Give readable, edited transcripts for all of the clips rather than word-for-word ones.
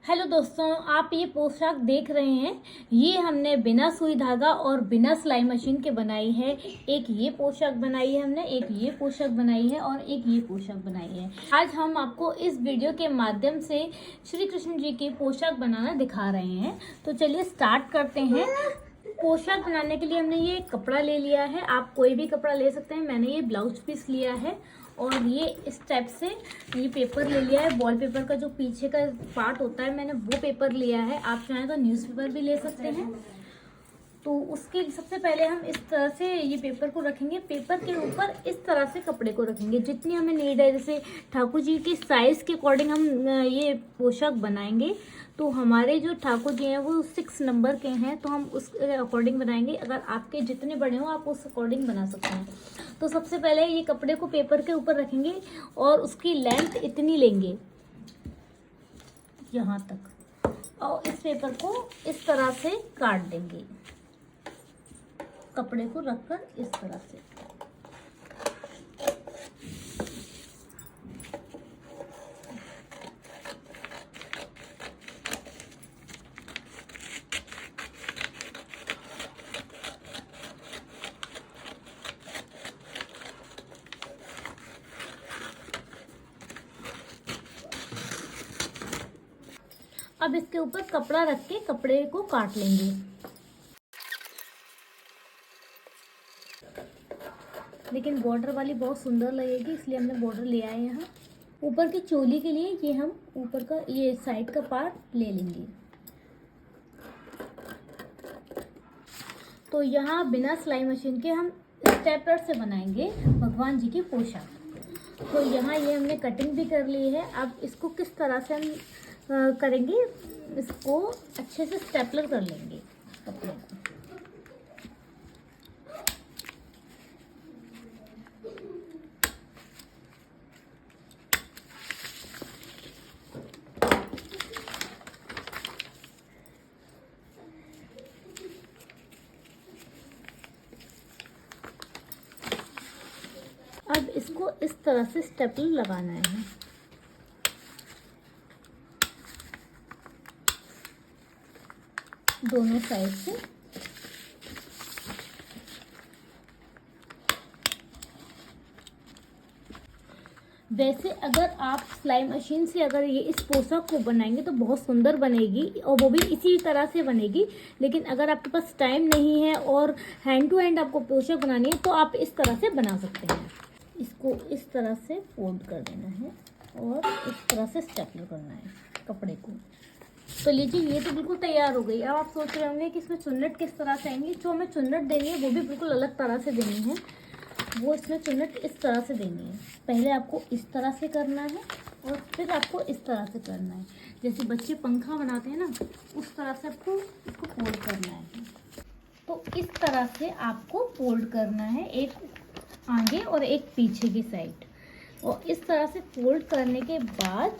Hello दोस्तों, आप ये पोशाक देख रहे हैं। ये हमने बिना सुई धागा और बिना सिलाई मशीन के बनाई है। एक ये पोशाक बनाई है हमने, एक ये पोशाक बनाई है और एक ये पोशाक बनाई है। आज हम आपको इस वीडियो के माध्यम से श्री कृष्ण जी की पोशाक बनाना दिखा रहे हैं। तो चलिए स्टार्ट करते हैं। पोशाक बनाने के लिए हमने ये कपड़ा ले लिया है। आप कोई भी कपड़ा ले सकते हैं। मैंने ये ब्लाउज पीस लिया है और ये इस टाइप से ये पेपर ले लिया है। वॉल पेपर का जो पीछे का पार्ट होता है, मैंने वो पेपर लिया है। आप चाहें तो न्यूज़पेपर भी ले सकते हैं। तो उसके सबसे पहले हम इस तरह से ये पेपर को रखेंगे। पेपर के ऊपर इस तरह से कपड़े को रखेंगे जितनी हमें नीड है। जैसे ठाकुर जी के साइज़ के अकॉर्डिंग हम ये पोशाक बनाएंगे। तो हमारे जो ठाकुर जी हैं वो 6 नंबर के हैं, तो हम उस अकॉर्डिंग बनाएंगे। अगर आपके जितने बड़े हो आप उस अकॉर्डिंग बना सकते हैं। तो सबसे पहले ये कपड़े को पेपर के ऊपर रखेंगे और उसकी लेंथ इतनी लेंगे यहाँ तक, और इस पेपर को इस तरह से काट देंगे। कपड़े को रखकर इस तरह से अब इसके ऊपर कपड़ा रख के कपड़े को काट लेंगे। लेकिन बॉर्डर वाली बहुत सुंदर लगेगी, इसलिए हमने बॉर्डर ले आए यहाँ। ऊपर की चोली के लिए ये हम ऊपर का ये साइड का पार्ट ले लेंगे। तो यहाँ बिना सिलाई मशीन के हम स्टेपलर से बनाएंगे भगवान जी की पोशाक। तो यहाँ ये हमने कटिंग भी कर ली है। अब इसको किस तरह से हम करेंगे, इसको अच्छे से स्टेपलर कर लेंगे कपड़े को। अब इसको इस तरह से स्टेपलर लगाना है। दोनों साइड से वैसे अगर आप सिलाई मशीन से अगर ये इस पोशाक को बनाएंगे तो बहुत सुंदर बनेगी और वो भी इसी तरह से बनेगी। लेकिन अगर आपके पास टाइम नहीं है और हैंड टू हैंड आपको पोशाक बनानी है तो आप इस तरह से बना सकते हैं। इसको इस तरह से फोल्ड कर देना है और इस तरह से स्टेपलर करना है कपड़े को। तो लीजिए, ये तो बिल्कुल तैयार हो गई। अब आप सोच रहे होंगे कि इसमें चुन्नट किस तरह से आएंगी। जो हमें चुन्नट देनी है वो भी बिल्कुल अलग तरह से देनी है। वो इसमें चुन्नट इस तरह से देनी है। पहले आपको इस तरह से करना है और फिर आपको इस तरह से करना है। जैसे बच्चे पंखा बनाते हैं ना, उस तरह से आपको इसको फोल्ड करना है। तो इस तरह से आपको फोल्ड करना है, एक आगे और एक पीछे की साइड। और इस तरह से फोल्ड करने के बाद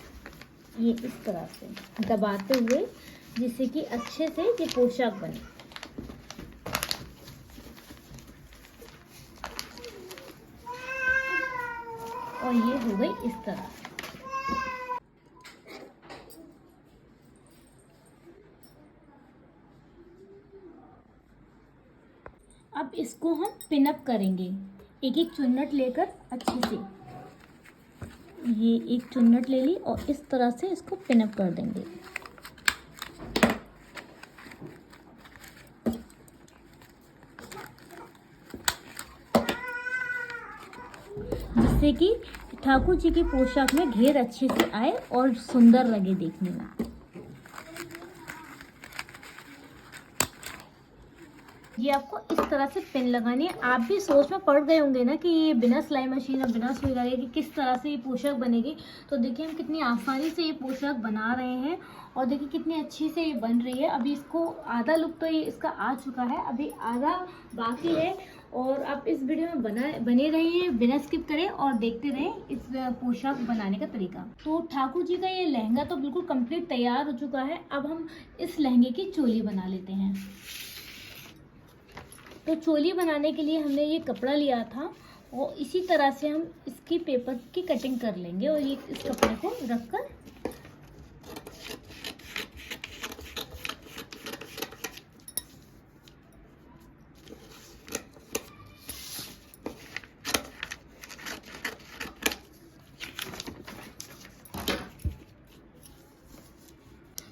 ये इस तरह से दबाते हुए, जिससे कि अच्छे से ये पोशाक बने। और ये हो गई इस तरह। अब इसको हम पिन अप करेंगे एक एक चुन्नट लेकर अच्छे से। ये एक चुन्नट ले ली और इस तरह से इसको पिन अप कर देंगे। जिससे कि ठाकुर जी की पोशाक में घेर अच्छे से आए और सुंदर लगे देखने में। ये आपको इस तरह से पिन लगानी है। आप भी सोच में पड़ गए होंगे ना कि ये बिना सिलाई मशीन और बिना सुई धागे की किस तरह से ये पोशाक बनेगी। तो देखिए, हम कितनी आसानी से ये पोशाक बना रहे हैं और देखिए कितनी अच्छी से ये बन रही है। अभी इसको आधा लुक तो ये इसका आ चुका है, अभी आधा बाकी है। और आप इस वीडियो में बने रहें, बिना स्किप करें और देखते रहें इस पोशाक बनाने का तरीका। तो ठाकुर जी का ये लहंगा तो बिल्कुल कंप्लीट तैयार हो चुका है। अब हम इस लहंगे की चोली बना लेते हैं। तो चोली बनाने के लिए हमने ये कपड़ा लिया था और इसी तरह से हम इसकी पेपर की कटिंग कर लेंगे और ये इस कपड़े को रखकर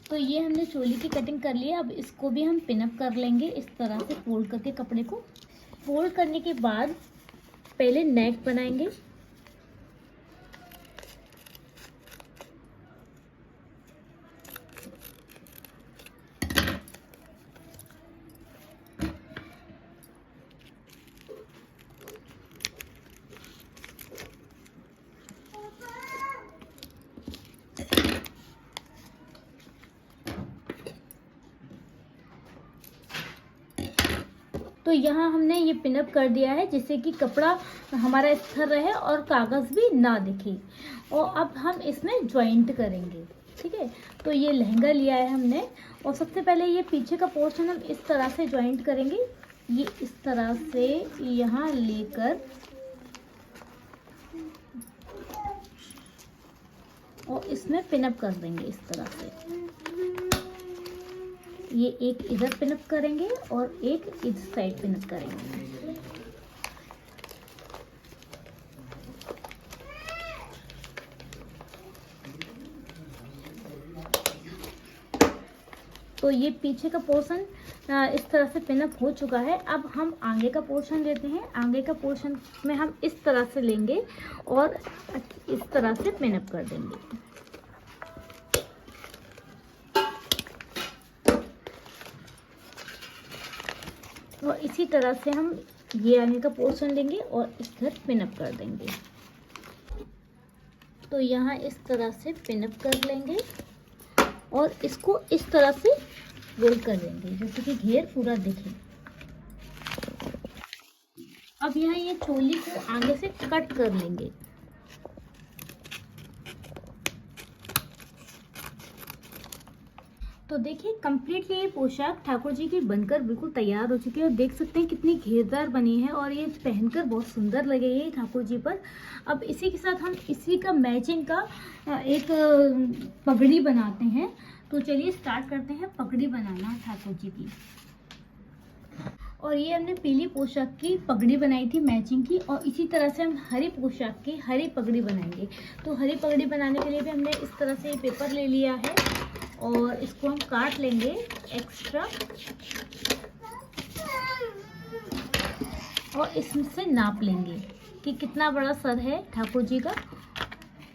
तो ये हमने चोली की कटिंग कर ली है। अब इसको भी हम पिनअप कर लेंगे इस तरह से फोल्ड करके कपड़े को। फोल्ड करने के बाद पहले नेक बनाएंगे। तो यहाँ हमने ये पिनअप कर दिया है जिससे कि कपड़ा हमारा स्थिर रहे और कागज़ भी ना दिखे। और अब हम इसमें जॉइंट करेंगे, ठीक है। तो ये लहंगा लिया है हमने और सबसे पहले ये पीछे का पोर्शन हम इस तरह से जॉइंट करेंगे। ये इस तरह से यहाँ लेकर और इसमें पिनअप कर देंगे इस तरह से। ये एक इधर पिनअप करेंगे और एक इस साइड पिनअप करेंगे। तो ये पीछे का पोर्शन इस तरह से पिनअप हो चुका है। अब हम आगे का पोर्शन लेते हैं। आगे का पोर्शन में हम इस तरह से लेंगे और इस तरह से पिनअप कर देंगे। और इसी तरह से हम ये आगे का पोर्शन लेंगे और इधर पिनअप कर देंगे। तो यहाँ इस तरह से पिनअप कर लेंगे और इसको इस तरह से रोल कर देंगे जैसे कि घेर पूरा दिखे। अब यहाँ ये चोली को आगे से कट कर लेंगे। तो देखिए कंप्लीटली ये पोशाक ठाकुर जी की बनकर बिल्कुल तैयार हो चुकी है और देख सकते हैं कितनी घेरदार बनी है और ये पहनकर बहुत सुंदर लगे ये ठाकुर जी पर। अब इसी के साथ हम इसी का मैचिंग का एक पगड़ी बनाते हैं। तो चलिए स्टार्ट करते हैं पगड़ी बनाना ठाकुर जी की। और ये हमने पीली पोशाक की पगड़ी बनाई थी मैचिंग की और इसी तरह से हम हरी पोशाक की हरी पगड़ी बनाएंगे। तो हरी पगड़ी बनाने के लिए भी हमने इस तरह से पेपर ले लिया है और इसको हम काट लेंगे एक्स्ट्रा और इसमें से नाप लेंगे कि कितना बड़ा सर है ठाकुर जी का।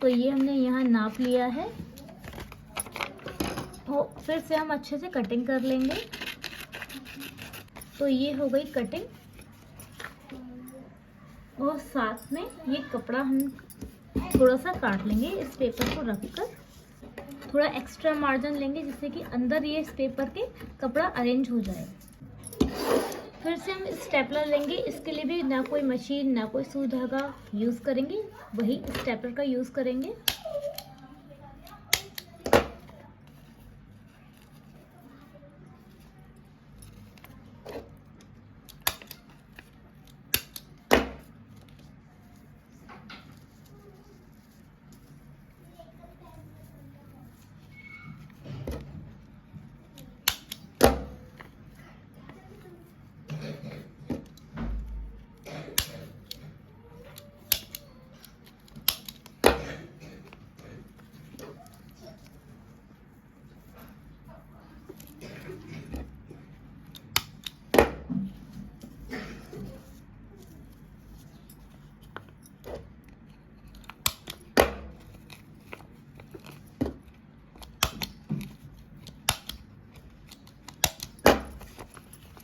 तो ये हमने यहाँ नाप लिया है। तो फिर से हम अच्छे से कटिंग कर लेंगे। तो ये हो गई कटिंग और साथ में ये कपड़ा हम थोड़ा सा काट लेंगे इस पेपर को रखकर। थोड़ा एक्स्ट्रा मार्जिन लेंगे जिससे कि अंदर ये इस पेपर के कपड़ा अरेंज हो जाए। फिर से हम स्टेपलर लेंगे। इसके लिए भी ना कोई मशीन ना कोई सुई धागा यूज़ करेंगे, वही स्टेपलर का यूज़ करेंगे।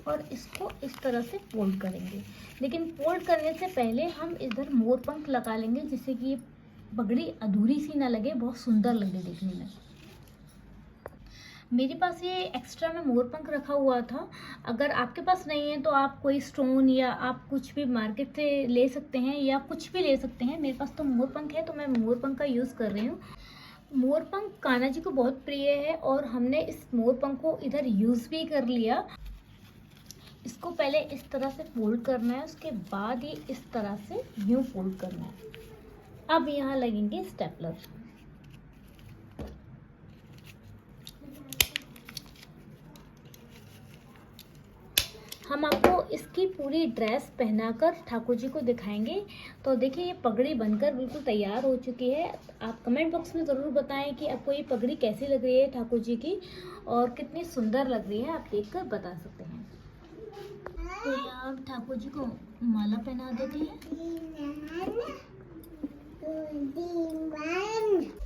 और इसको इस तरह से फोल्ड करेंगे। लेकिन फोल्ड करने से पहले हम इधर मोर पंख लगा लेंगे जिससे कि ये पगड़ी अधूरी सी ना लगे, बहुत सुंदर लगे देखने में। मेरे पास ये एक्स्ट्रा में मोर पंख रखा हुआ था। अगर आपके पास नहीं है तो आप कोई स्टोन या आप कुछ भी मार्केट से ले सकते हैं या कुछ भी ले सकते हैं। मेरे पास तो मोर पंख है तो मैं मोर पंख का यूज़ कर रही हूँ। मोर पंख कान्हा जी को बहुत प्रिय है और हमने इस मोर पंख को इधर यूज़ भी कर लिया। इसको पहले इस तरह से फोल्ड करना है, उसके बाद ये इस तरह से यूं फोल्ड करना है। अब यहाँ लगेंगे स्टेपलर। हम आपको इसकी पूरी ड्रेस पहनाकर ठाकुर जी को दिखाएंगे। तो देखिए, ये पगड़ी बनकर बिल्कुल तैयार हो चुकी है। आप कमेंट बॉक्स में ज़रूर बताएं कि आपको ये पगड़ी कैसी लग रही है ठाकुर जी की, और कितनी सुंदर लग रही है, आप देखकर बता सकते हैं। तो यहाँ ठाकुर जी को माला पहना देते हैं।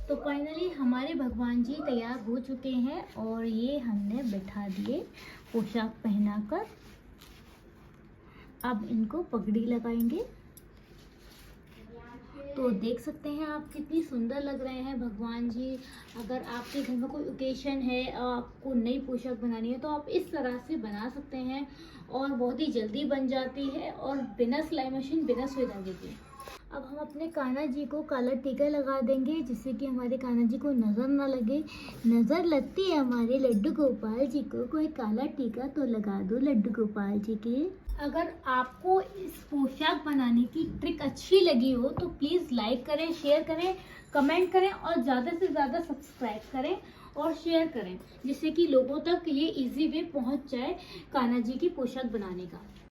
तो फाइनली हमारे भगवान जी तैयार हो चुके हैं और ये हमने बिठा दिए पोशाक पहनाकर। अब इनको पगड़ी लगाएंगे। तो देख सकते हैं आप कितनी सुंदर लग रहे हैं भगवान जी। अगर आपके घर में कोई ओकेशन है और आपको नई पोशाक बनानी है तो आप इस तरह से बना सकते हैं और बहुत ही जल्दी बन जाती है और बिना सिलाई मशीन, बिना सुई धागे के। अब हम अपने कान्हा जी को काला टीका लगा देंगे जिससे कि हमारे कान्हा जी को नज़र ना लगे। नज़र लगती है हमारे लड्डू गोपाल जी को, कोई काला टीका तो लगा दो लड्डू गोपाल जी के। अगर आपको इस पोशाक बनाने की ट्रिक अच्छी लगी हो तो प्लीज़ लाइक करें, शेयर करें, कमेंट करें और ज़्यादा से ज़्यादा सब्सक्राइब करें और शेयर करें, जिससे कि लोगों तक ये इजी वे पहुंच जाए कान्हा जी की पोशाक बनाने का।